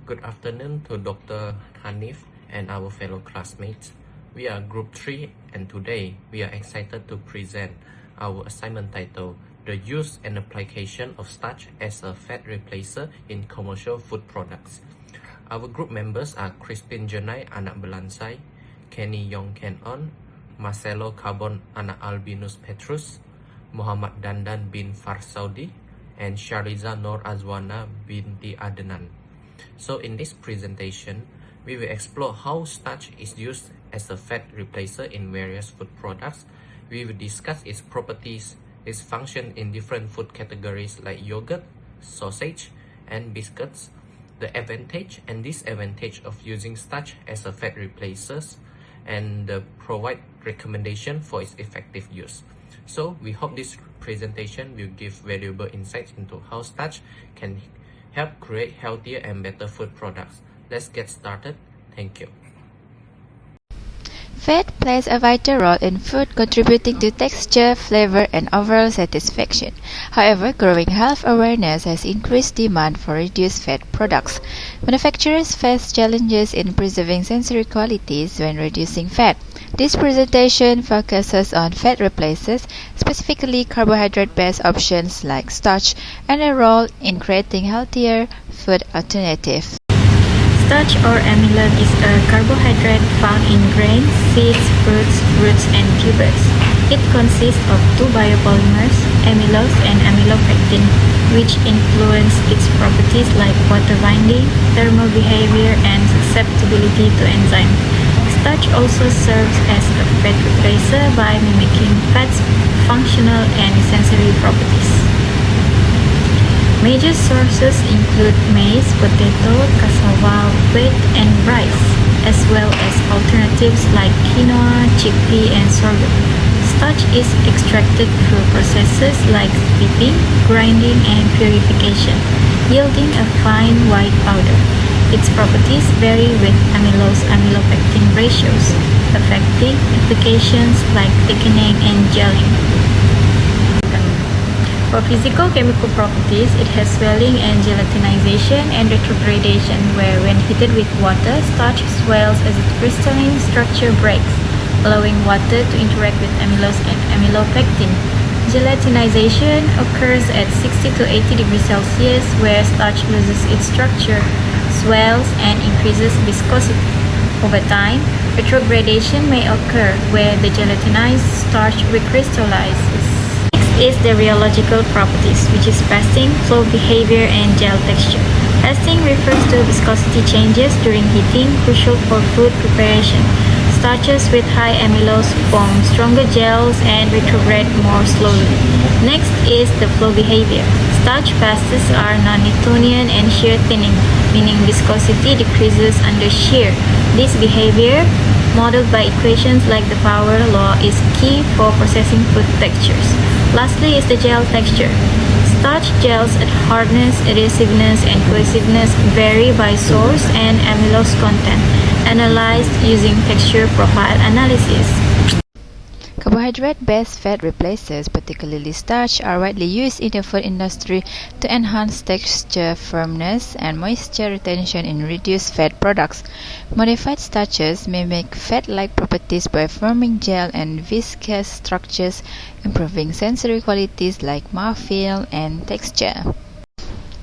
Good afternoon to Dr. Hanif and our fellow classmates. We are Group 3 and today we are excited to present our assignment title, The Use and Application of Starch as a Fat Replacer in Commercial Food Products. Our group members are Crispin Jenai anak Belansai, Kenny Yong Ken On, Marcelo Carbon anak Albinus Petrus, Muhammad Dandan bin Farsaudi, and Shariza Nur Azwana binti Adnan. So in this presentation, we will explore how starch is used as a fat replacer in various food products. We will discuss its properties, its function in different food categories like yogurt, sausage, and biscuits, the advantage and disadvantage of using starch as a fat replacer, and provide recommendation for its effective use. So we hope this presentation will give valuable insights into how starch can help create healthier and better food products. Let's get started. Thank you. Fat plays a vital role in food, contributing to texture, flavor, and overall satisfaction. However, growing health awareness has increased demand for reduced fat products. Manufacturers face challenges in preserving sensory qualities when reducing fat. This presentation focuses on fat replacers, specifically carbohydrate-based options like starch, and their role in creating healthier food alternatives. Starch or amylose is a carbohydrate found in grains, seeds, fruits, roots, and tubers. It consists of two biopolymers, amylose and amylopectin, which influence its properties like water binding, thermal behavior, and susceptibility to enzymes. Starch also serves as a fat replacer by mimicking fat's functional and sensory properties. Major sources include maize, potato, cassava, wheat, and rice, as well as alternatives like quinoa, chickpea, and sorghum. Starch is extracted through processes like steeping, grinding, and purification, yielding a fine white powder. Its properties vary with amylose-amylopectin ratios, affecting applications like thickening and gelling. For physical chemical properties, it has swelling and gelatinization and retrogradation, where when heated with water, starch swells as its crystalline structure breaks, allowing water to interact with amylose and amylopectin. Gelatinization occurs at 60 to 80 degrees Celsius, where starch loses its structure, swells, and increases viscosity. Over time, retrogradation may occur, where the gelatinized starch recrystallizes. Is the rheological properties, which is pasting, flow behavior, and gel texture. Pasting refers to viscosity changes during heating, crucial for food preparation. Starches with high amylose form stronger gels and retrograde more slowly. Next is the flow behavior. Starch pastes are non-Newtonian and shear thinning, meaning viscosity decreases under shear. This behavior, modeled by equations like the power law, is key for processing food textures. Lastly is the gel texture. Starch gels at hardness, adhesiveness, and cohesiveness vary by source and amylose content, analyzed using texture profile analysis. Carbohydrate-based fat replacers, particularly starch, are widely used in the food industry to enhance texture, firmness, and moisture retention in reduced fat products. Modified starches mimic fat-like properties by forming gel and viscous structures, improving sensory qualities like mouthfeel and texture.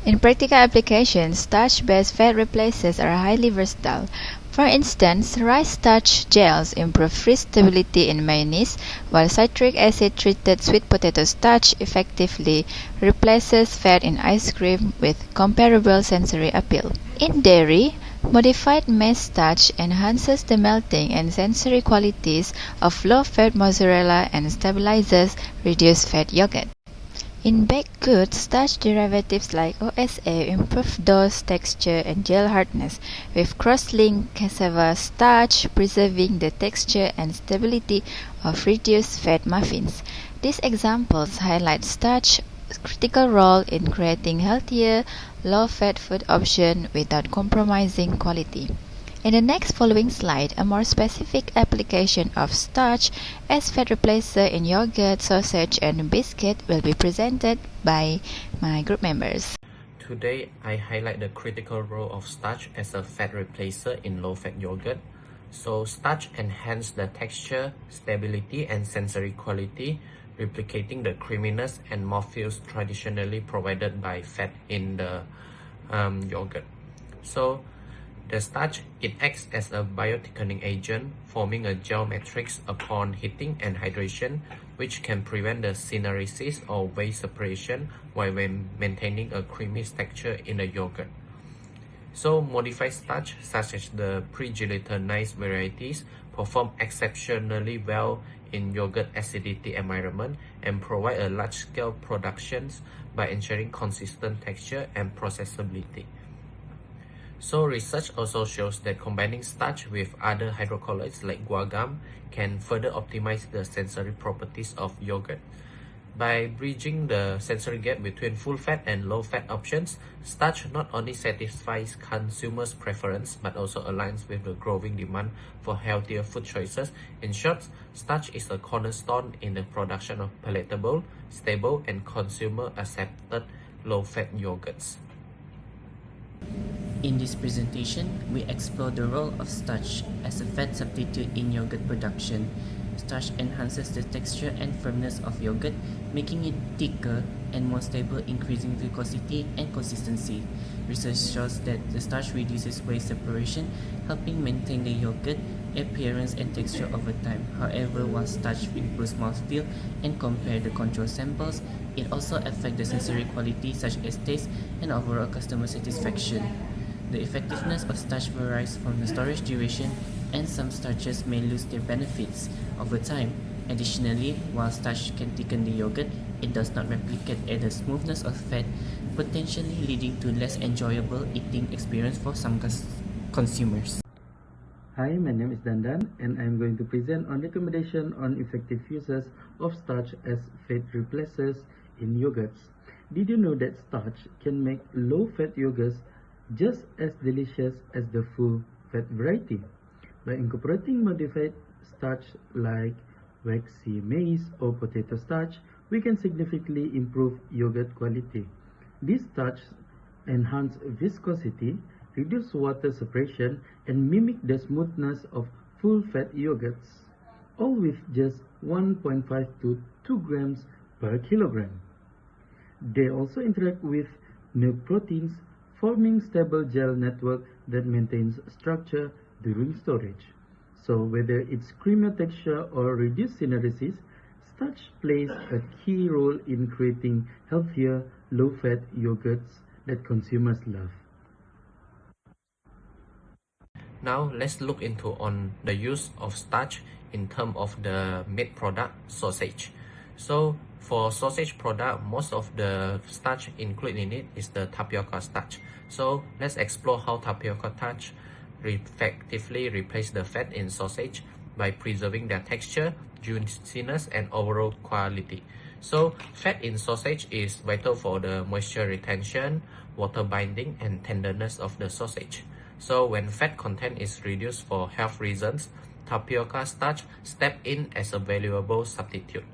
In practical applications, starch-based fat replacers are highly versatile. For instance, rice starch gels improve freeze stability in mayonnaise, while citric acid-treated sweet potato starch effectively replaces fat in ice cream with comparable sensory appeal. In dairy, modified maize starch enhances the melting and sensory qualities of low-fat mozzarella and stabilizes reduced fat yogurt. In baked goods, starch derivatives like OSA improve dough texture and gel hardness, with cross-linked cassava starch preserving the texture and stability of reduced fat muffins. These examples highlight starch's critical role in creating healthier, low-fat food options without compromising quality. In the next following slide, a more specific application of starch as fat replacer in yogurt, sausage, and biscuit will be presented by my group members. today I highlight the critical role of starch as a fat replacer in low-fat yogurt. So starch enhances the texture, stability, and sensory quality, replicating the creaminess and mouthfeel traditionally provided by fat in the yogurt. So the starch, it acts as a biothickening agent, forming a gel matrix upon heating and hydration, which can prevent the syneresis or waste separation while maintaining a creamy texture in the yogurt. So modified starch, such as the pre-gelatinized varieties, perform exceptionally well in yogurt acidity environment and provide a large-scale productions by ensuring consistent texture and processability. So research also shows that combining starch with other hydrocolloids like guar gum can further optimize the sensory properties of yogurt. By bridging the sensory gap between full-fat and low-fat options, starch not only satisfies consumers' preference but also aligns with the growing demand for healthier food choices. In short, starch is a cornerstone in the production of palatable, stable, and consumer-accepted low-fat yogurts. In this presentation, we explore the role of starch as a fat substitute in yogurt production. Starch enhances the texture and firmness of yogurt, making it thicker and more stable, increasing viscosity and consistency. Research shows that the starch reduces waste separation, helping maintain the yogurt appearance and texture over time. However, while starch improves mouthfeel and compare the control samples, it also affects the sensory quality such as taste and overall customer satisfaction. The effectiveness of starch varies from the storage duration, and some starches may lose their benefits over time. Additionally, while starch can thicken the yogurt, it does not replicate at the smoothness of fat, potentially leading to less enjoyable eating experience for some consumers. Hi, my name is M.DhanDhan and I am going to present on recommendation on effective uses of starch as fat replacers in yogurts. Did you know that starch can make low-fat yogurts just as delicious as the full-fat variety? By incorporating modified starch like waxy maize or potato starch, we can significantly improve yogurt quality. This starch enhance viscosity, reduce water separation, and mimic the smoothness of full-fat yogurts, all with just 1.5 to 2 grams per kilogram. They also interact with milk proteins, forming stable gel network that maintains structure during storage. So whether it's creamier texture or reduced syneresis, starch plays a key role in creating healthier, low-fat yogurts that consumers love. Now let's look into on the use of starch in terms of the meat product sausage. So for sausage product, most of the starch included in it is the tapioca starch. So let's explore how tapioca starch effectively replace the fat in sausage by preserving their texture, juiciness, and overall quality. So fat in sausage is vital for the moisture retention, water binding, and tenderness of the sausage. So when fat content is reduced for health reasons, tapioca starch step in as a valuable substitute.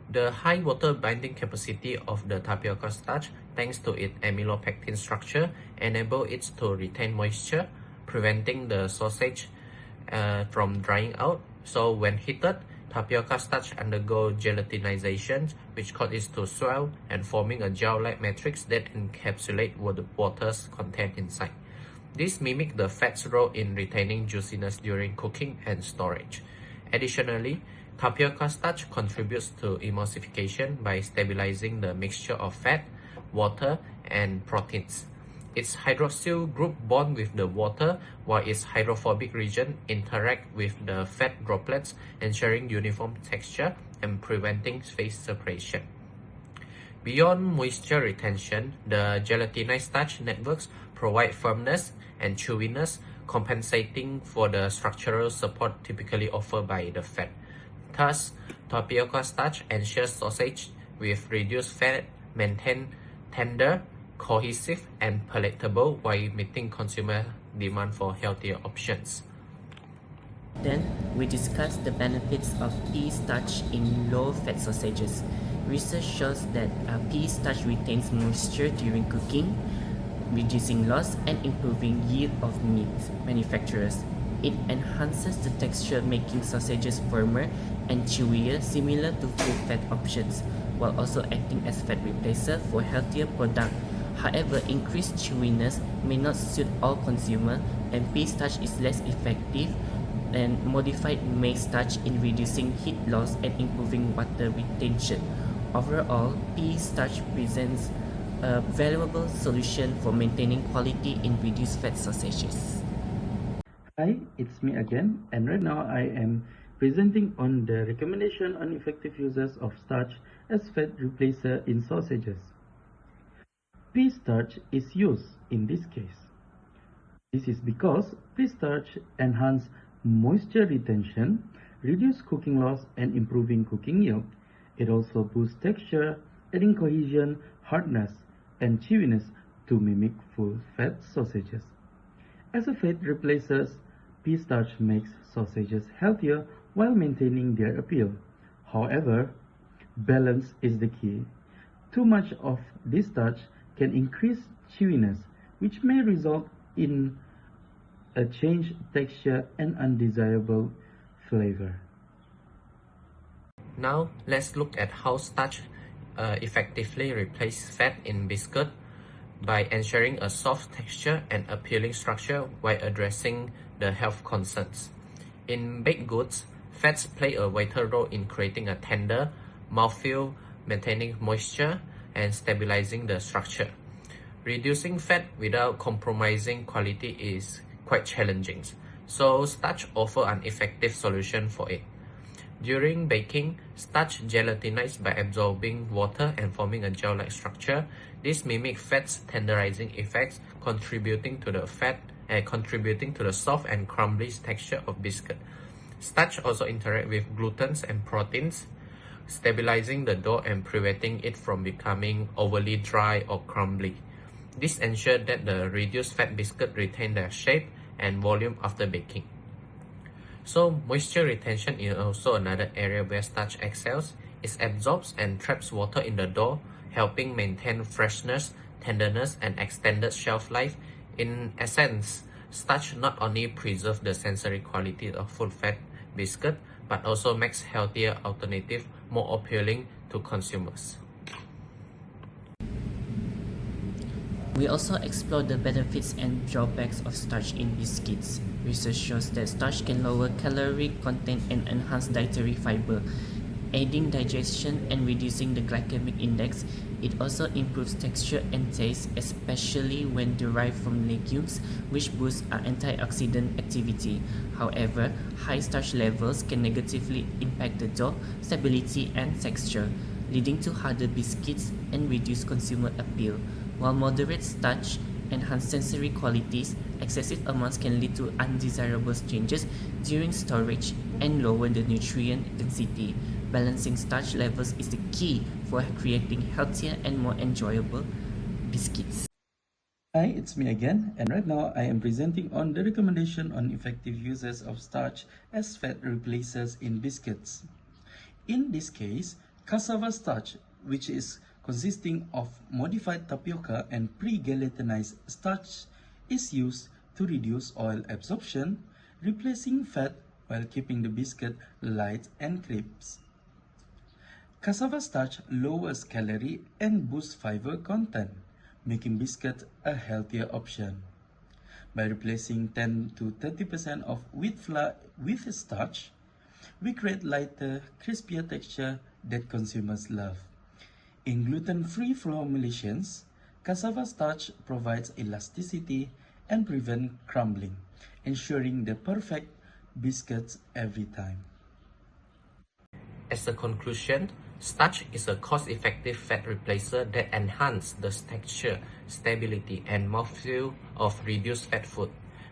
The high water binding capacity of the tapioca starch, thanks to its amylopectin structure, enable it to retain moisture, preventing the sausage from drying out. So when heated, tapioca starch undergo gelatinization, which causes it to swell and forming a gel-like matrix that encapsulates the water's content inside. This mimics the fat's role in retaining juiciness during cooking and storage. Additionally, tapioca starch contributes to emulsification by stabilizing the mixture of fat, water, and proteins. Its hydroxyl group bond with the water, while its hydrophobic region interact with the fat droplets, ensuring uniform texture and preventing phase separation. Beyond moisture retention, the gelatinized starch networks provide firmness and chewiness, compensating for the structural support typically offered by the fat. Thus, tapioca starch ensures sausage with reduced fat maintain tender, cohesive, and palatable while meeting consumer demand for healthier options. Then, we discuss the benefits of pea starch in low-fat sausages. Research shows that pea starch retains moisture during cooking, reducing loss and improving yield of meat manufacturers. It enhances the texture, making sausages firmer and chewier, similar to full-fat options, while also acting as fat replacer for healthier products. However, increased chewiness may not suit all consumers, and pea starch is less effective than modified maize starch in reducing heat loss and improving water retention. Overall, pea starch presents a valuable solution for maintaining quality in reduced fat sausages. Hi, it's me again, and right now I am presenting on the recommendation on effective uses of starch as fat replacer in sausages. Pea starch is used in this case. This is because pea starch enhances moisture retention, reduce cooking loss, and improving cooking yield. It also boosts texture, adding cohesion, hardness, and chewiness to mimic full-fat sausages. As a fat replacer, pea starch makes sausages healthier while maintaining their appeal. However, balance is the key. Too much of this starch can increase chewiness, which may result in a changed texture and undesirable flavor. Now, let's look at how starch effectively replaces fat in biscuit by ensuring a soft texture and appealing structure while addressing the health concerns. In baked goods, fats play a vital role in creating a tender mouthfeel, maintaining moisture, and stabilizing the structure. Reducing fat without compromising quality is quite challenging, so starch offers an effective solution for it. During baking, starch gelatinizes by absorbing water and forming a gel-like structure. This mimics fat's tenderizing effects, contributing to the soft and crumbly texture of biscuit. Starch also interacts with glutens and proteins, stabilizing the dough and preventing it from becoming overly dry or crumbly. This ensures that the reduced fat biscuit retain their shape and volume after baking. So, moisture retention is also another area where starch excels. It absorbs and traps water in the dough, helping maintain freshness, tenderness, and extended shelf life. In essence, starch not only preserves the sensory quality of full-fat biscuit, but also makes healthier alternative more appealing to consumers. We also explore the benefits and drawbacks of starch in biscuits. Research shows that starch can lower calorie content and enhance dietary fiber, aiding digestion and reducing the glycemic index. It also improves texture and taste, especially when derived from legumes, which boosts our antioxidant activity. However, high starch levels can negatively impact the dough stability and texture, leading to harder biscuits and reduced consumer appeal. While moderate starch enhance sensory qualities, excessive amounts can lead to undesirable changes during storage and lower the nutrient density. Balancing starch levels is the key for creating healthier and more enjoyable biscuits. Hi, it's me again, and right now I am presenting on the recommendation on effective uses of starch as fat replacers in biscuits. In this case, cassava starch, which is consisting of modified tapioca and pre-gelatinized starch, is used to reduce oil absorption, replacing fat while keeping the biscuit light and crisp. Cassava starch lowers calorie and boosts fiber content, making biscuit a healthier option. By replacing 10 to 30% of wheat flour with starch, we create lighter, crispier texture that consumers love. In gluten-free formulations, cassava starch provides elasticity and prevents crumbling, ensuring the perfect biscuits every time. As a conclusion, starch is a cost-effective fat replacer that enhances the texture, stability, and mouthfeel of reduced fat food,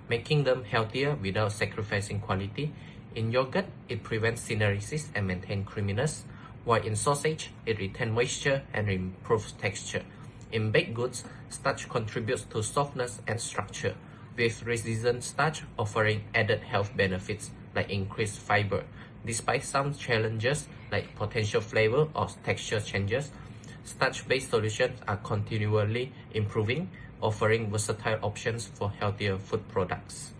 making them healthier without sacrificing quality. In yogurt, it prevents syneresis and maintains creaminess, while in sausage, it retains moisture and improves texture. In baked goods, starch contributes to softness and structure, with resistant starch offering added health benefits like increased fiber, Despite some challenges like potential flavor or texture changes, starch-based solutions are continually improving, offering versatile options for healthier food products.